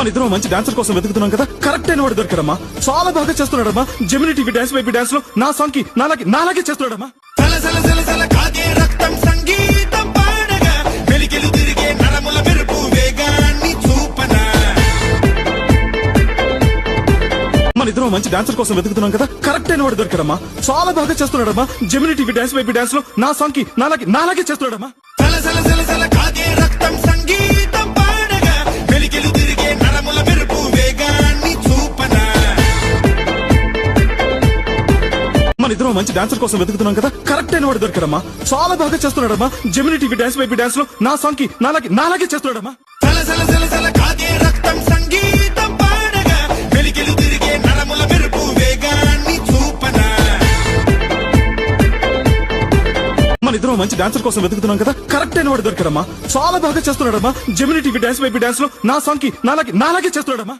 మన ఇద్దరం మంచి డాన్సర్ కోసం వెతుకుతున్నాం కదా, కరెక్ట్ అయిన వాడు దొరికాడమ్మా. చాలా బాగా చేస్తున్నాడమ్మా. Gemini TV dance baby dance లో నా సాంగ్ కి నాలాగే చేస్తున్నాడమ్మా. కాగే రక్తం సంగీతం పాడగా వెలికెలు తిరిగే నరముల మెరుపు వేగాన్ని చూపనా. మన ఇద్దరం మంచి డాన్సర్ కోసం వెతుకుతున్నాం కదా, కరెక్ట్ అయిన వాడు దొరికాడమ్మా. చాలా బాగా చేస్తున్నాడమ్మా. Gemini TV dance baby dance లో నా సాంగ్ కి నాలాగే చేస్తున్నాడమ్మా. కాగే రక్తం సంగీతం పాడగా వెలికెలు తిరిగే నరముల మెరుపు వేగాన్ని చూపనా. మన ఇద్దరం మంచి డాన్సర్ కోసం వెతుకుతున్నాం కదా, కరెక్ట్ అయిన వాడు దొరికాడమ్మా. చాలా బాగా చేస్తున్నాడమ్మా. Gemini TV dance baby dance లో నా సాంగ్ కి నాలాగే చేస్తున్నాడమ్మా. కాగే రక్తం సంగీతం పాడగా వెలికెలు తిరిగే నరముల మెరుపు వేగాన్ని చూపనా. మన ఇద్దరం మంచి డాన్సర్ కోసం వెతుకుతున్నాం కదా, కరెక్ట్ అయిన వాడు దొరికాడమ్మా. చాలా బాగా చేస్తున్నాడమ్మా. Gemini TV dance baby dance లో నా సాంగ్ కి నాలాగే చేస్తున్నాడమ్మా.